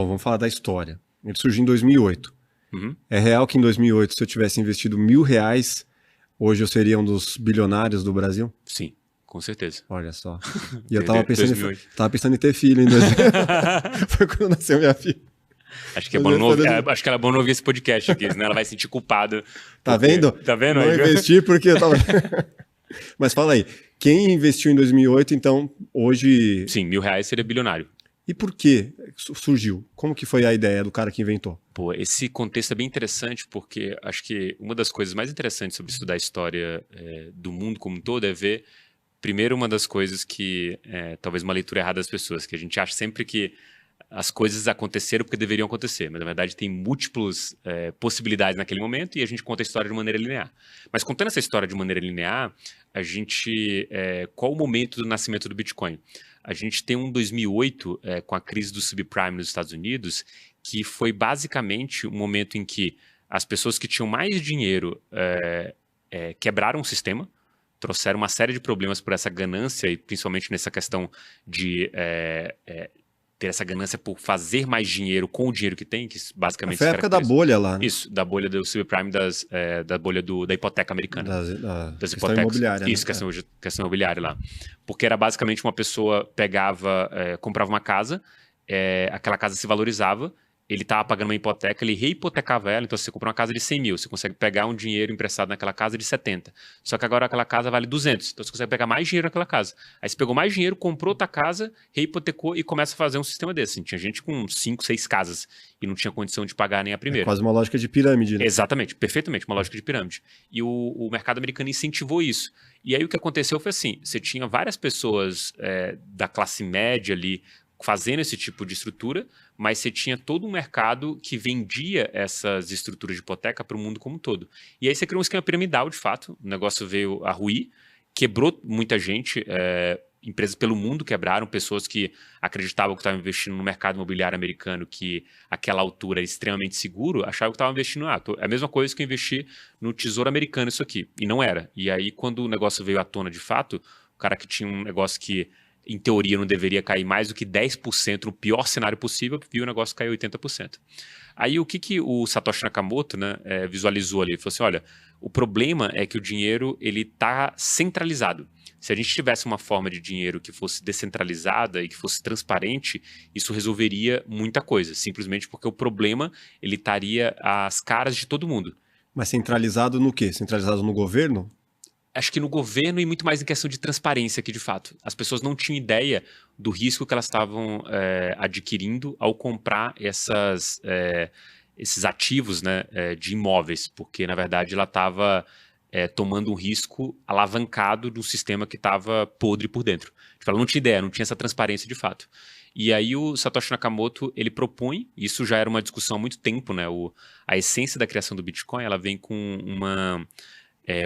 Bom, vamos falar da história. Ele surgiu em 2008. Uhum. É real que em 2008, se eu tivesse investido R$ 1.000, hoje eu seria um dos bilionários do Brasil? Sim, com certeza. Olha só. E eu tava pensando, 2008. tava pensando em ter filho em 2008. Foi quando nasceu minha filha. Acho que é bom não ouvir, acho que ela é bom não ouvir esse podcast aqui, senão ela vai se sentir culpada. Tá porque- vendo? Tá vendo Não aí? investi porque eu tava... Mas fala aí, quem investiu em 2008, então, hoje... Sim, R$ 1.000 seria bilionário. E por que surgiu? Como que foi a ideia do cara que inventou? Pô, esse contexto é bem interessante porque acho que uma das coisas mais interessantes sobre estudar a história do mundo como um todo é ver, primeiro, uma das coisas que talvez uma leitura errada das pessoas, que a gente acha sempre que as coisas aconteceram porque deveriam acontecer, mas na verdade tem múltiplas possibilidades naquele momento e a gente conta a história de maneira linear. Mas contando essa história de maneira linear, a gente... qual o momento do nascimento do Bitcoin? A gente tem um 2008 com a crise do subprime nos Estados Unidos, que foi basicamente um momento em que as pessoas que tinham mais dinheiro quebraram o sistema, trouxeram uma série de problemas por essa ganância e principalmente nessa questão de ter essa ganância por fazer mais dinheiro com o dinheiro que tem, que basicamente... Foi a época da bolha lá, né? Isso, da bolha do subprime, da bolha da hipoteca americana. Da Das questão hipotecas. imobiliária, né? Isso, questão imobiliária lá. Porque era basicamente uma pessoa pegava, comprava uma casa, aquela casa se valorizava, ele estava pagando uma hipoteca, ele reipotecava ela, então se você compra uma casa de 100 mil, você consegue pegar um dinheiro emprestado naquela casa de 70. Só que agora aquela casa vale 200, então você consegue pegar mais dinheiro naquela casa. Aí você pegou mais dinheiro, comprou outra casa, reipotecou e começa a fazer um sistema desse. Assim, tinha gente com 5, 6 casas e não tinha condição de pagar nem a primeira. Quase uma lógica de pirâmide, né? Exatamente, perfeitamente, uma lógica de pirâmide. E o mercado americano incentivou isso. E aí o que aconteceu foi assim, você tinha várias pessoas da classe média ali fazendo esse tipo de estrutura, mas você tinha todo um mercado que vendia essas estruturas de hipoteca para o mundo como um todo. E aí você criou um esquema piramidal, de fato, o negócio veio a ruir, quebrou muita gente, empresas pelo mundo quebraram, pessoas que acreditavam que estavam investindo no mercado imobiliário americano, que aquela altura era extremamente seguro, achavam que estavam investindo, é a mesma coisa que eu investir no Tesouro Americano isso aqui, e não era. E aí quando o negócio veio à tona de fato, o cara que tinha um negócio que em teoria não deveria cair mais do que 10% no pior cenário possível, viu o negócio cair 80%. Aí o que o Satoshi Nakamoto, né, visualizou ali? Ele falou assim, olha, o problema é que o dinheiro ele está centralizado. Se a gente tivesse uma forma de dinheiro que fosse descentralizada e que fosse transparente, isso resolveria muita coisa, simplesmente porque o problema ele estaria às caras de todo mundo. Mas centralizado no quê? Centralizado no governo? Acho que no governo e muito mais em questão de transparência aqui, de fato. As pessoas não tinham ideia do risco que elas estavam adquirindo ao comprar esses ativos, né, de imóveis, porque, na verdade, ela estava tomando um risco alavancado de um sistema que estava podre por dentro. Tipo, ela não tinha ideia, não tinha essa transparência de fato. E aí o Satoshi Nakamoto, ele propõe, isso já era uma discussão há muito tempo, né, a essência da criação do Bitcoin, ela vem com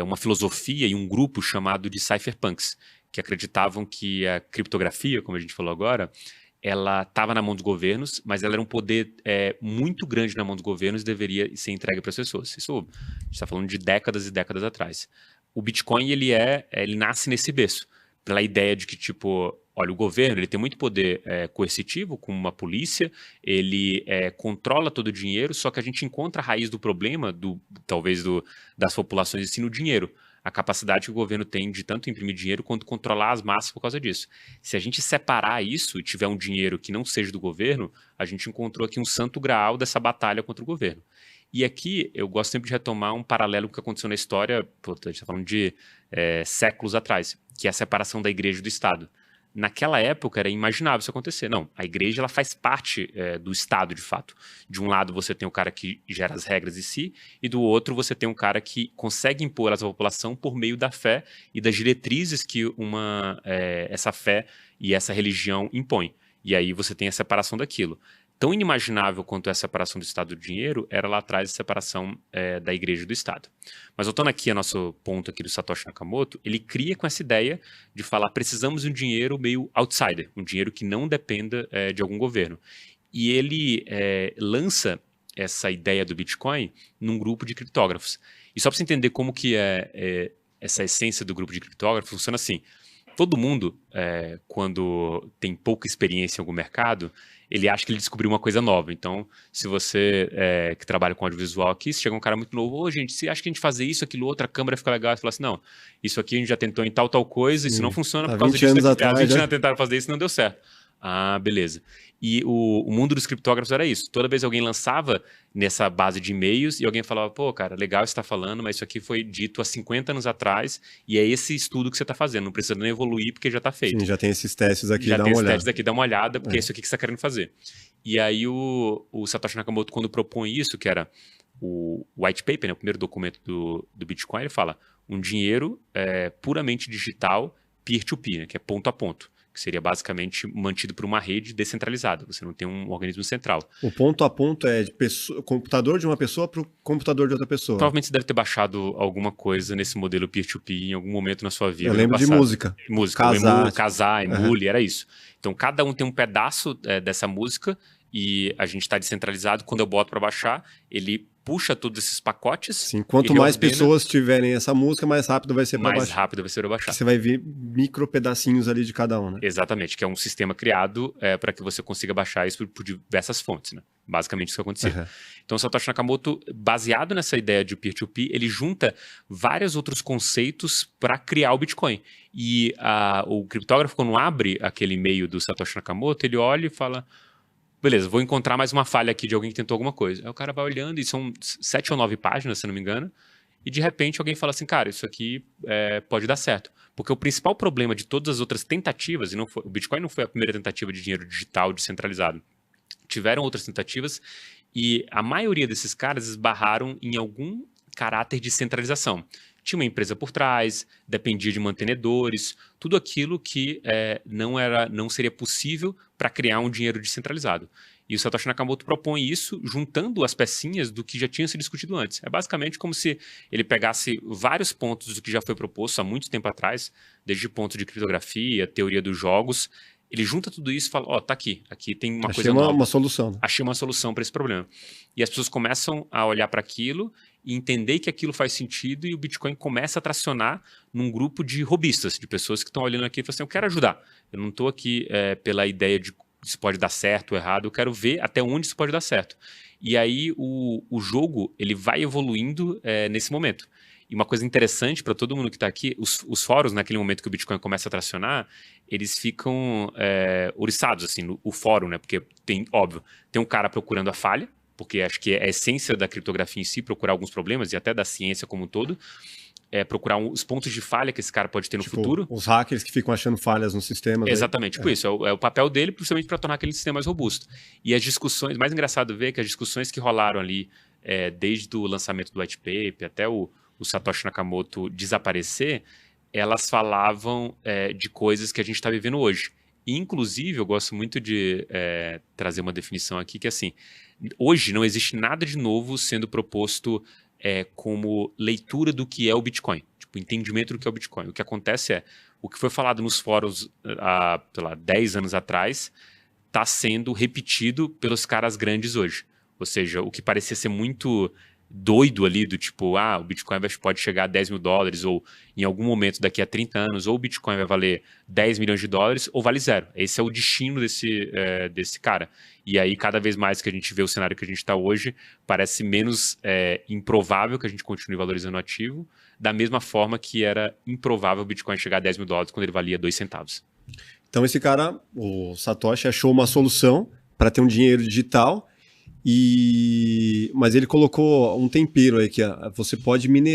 uma filosofia e um grupo chamado de cypherpunks, que acreditavam que a criptografia, como a gente falou agora, ela estava na mão dos governos, mas ela era um poder muito grande na mão dos governos e deveria ser entregue para as pessoas. Isso a gente está falando de décadas e décadas atrás. O Bitcoin, ele nasce nesse berço, pela ideia de que, tipo, olha, o governo ele tem muito poder coercitivo, como uma polícia, ele controla todo o dinheiro, só que a gente encontra a raiz do problema, talvez das populações em si, no dinheiro. A capacidade que o governo tem de tanto imprimir dinheiro quanto controlar as massas por causa disso. Se a gente separar isso e tiver um dinheiro que não seja do governo, a gente encontrou aqui um santo graal dessa batalha contra o governo. E aqui eu gosto sempre de retomar um paralelo com o que aconteceu na história, a gente está falando de séculos atrás, que é a separação da igreja e do Estado. Naquela época era imaginável isso acontecer. Não, a igreja ela faz parte do Estado, de fato. De um lado você tem o cara que gera as regras em si, e do outro você tem um cara que consegue impor à população por meio da fé e das diretrizes que essa fé e essa religião impõem. E aí você tem a separação daquilo. Tão inimaginável quanto a separação do Estado do dinheiro era lá atrás a separação da igreja do Estado. Mas voltando aqui ao nosso ponto aqui do Satoshi Nakamoto, ele cria com essa ideia de falar precisamos de um dinheiro meio outsider, um dinheiro que não dependa de algum governo. E ele lança essa ideia do Bitcoin num grupo de criptógrafos. E só para você entender como que essa essência do grupo de criptógrafos funciona assim. todo mundo, quando tem pouca experiência em algum mercado, ele acha que ele descobriu uma coisa nova. Então, se você que trabalha com audiovisual aqui, se chega um cara muito novo, gente, você acha que a gente fazer isso, aquilo, outra câmera fica legal, você fala assim, não, isso aqui a gente já tentou em tal coisa, isso não funciona por causa disso. Há 20 anos atrás, 20 anos tentaram fazer isso e não deu certo. Ah, beleza. E o mundo dos criptógrafos era isso. Toda vez alguém lançava nessa base de e-mails e alguém falava, pô, cara, legal você está falando, mas isso aqui foi dito há 50 anos atrás e é esse estudo que você está fazendo. Não precisa nem evoluir porque já está feito. Sim, já tem esses testes aqui, já dá tem uma esses olhada. testes aqui, dá uma olhada, porque é isso aqui que você está querendo fazer. E aí o Satoshi Nakamoto, quando propõe isso, que era o white paper, né, o primeiro documento do Bitcoin, ele fala um dinheiro puramente digital, peer-to-peer, né, que é ponto a ponto, que seria basicamente mantido por uma rede descentralizada. Você não tem um organismo central. O ponto a ponto é de computador de uma pessoa para o computador de outra pessoa. Provavelmente você deve ter baixado alguma coisa nesse modelo peer-to-peer em algum momento na sua vida. Eu lembro de música. Casar, Emule, era isso. Então, cada um tem um pedaço dessa música e a gente está descentralizado. Quando eu boto para baixar, ele puxa todos esses pacotes. Sim, quanto mais pessoas tiverem essa música, mais rápido vai ser para baixar. Mais rápido vai ser para baixar. Você vai ver micro pedacinhos ali de cada um, né? Exatamente, que é um sistema criado para que você consiga baixar isso por diversas fontes, né? Basicamente isso que acontecia. Uhum. Então, o Satoshi Nakamoto, baseado nessa ideia de peer-to-peer, ele junta vários outros conceitos para criar o Bitcoin. E o criptógrafo, quando abre aquele e-mail do Satoshi Nakamoto, ele olha e fala... Beleza, vou encontrar mais uma falha aqui de alguém que tentou alguma coisa. Aí o cara vai olhando, e são 7 ou 9 páginas, se não me engano, e de repente alguém fala assim, cara, isso aqui pode dar certo. Porque o principal problema de todas as outras tentativas, o Bitcoin não foi a primeira tentativa de dinheiro digital descentralizado. Tiveram outras tentativas e a maioria desses caras esbarraram em algum caráter de centralização. Tinha uma empresa por trás, dependia de mantenedores, tudo aquilo que não seria possível para criar um dinheiro descentralizado. E o Satoshi Nakamoto propõe isso juntando as pecinhas do que já tinha sido discutido antes. É basicamente como se ele pegasse vários pontos do que já foi proposto há muito tempo atrás, desde pontos de criptografia, teoria dos jogos. Ele junta tudo isso e fala, ó, tá aqui tem uma coisa nova. Achei uma solução. Né? Achei uma solução para esse problema. E as pessoas começam a olhar para aquilo e entender que aquilo faz sentido e o Bitcoin começa a tracionar num grupo de robistas, de pessoas que estão olhando aqui e falam assim, eu quero ajudar. Eu não estou aqui pela ideia de se pode dar certo ou errado, eu quero ver até onde isso pode dar certo. E aí o jogo ele vai evoluindo nesse momento. E uma coisa interessante para todo mundo que está aqui, os fóruns, naquele momento que o Bitcoin começa a tracionar, eles ficam oriçados, assim, o fórum, né? Porque tem um cara procurando a falha, porque acho que é a essência da criptografia em si, procurar alguns problemas, e até da ciência como um todo, procurar os pontos de falha que esse cara pode ter no futuro. Os hackers que ficam achando falhas nos sistemas. Exatamente, isso. É o papel dele, principalmente para tornar aquele sistema mais robusto. E as discussões, mais engraçado ver que as discussões que rolaram ali, desde o lançamento do white paper até o Satoshi Nakamoto desaparecer, elas falavam de coisas que a gente está vivendo hoje. E, inclusive, eu gosto muito de trazer uma definição aqui, que assim, hoje não existe nada de novo sendo proposto como leitura do que é o Bitcoin, tipo, entendimento do que é o Bitcoin. O que acontece o que foi falado nos fóruns há, sei lá, 10 anos atrás, está sendo repetido pelos caras grandes hoje. Ou seja, o que parecia ser muito doido ali, do tipo, o Bitcoin pode chegar a $10 mil, ou em algum momento daqui a 30 anos, ou o Bitcoin vai valer $10 milhões, ou vale zero. Esse é o destino desse cara. E aí, cada vez mais que a gente vê o cenário que a gente está hoje, parece menos improvável que a gente continue valorizando o ativo, da mesma forma que era improvável o Bitcoin chegar a $10 mil quando ele valia 2 centavos. Então esse cara, o Satoshi, achou uma solução para ter um dinheiro digital, mas ele colocou um tempero aí que você pode minerar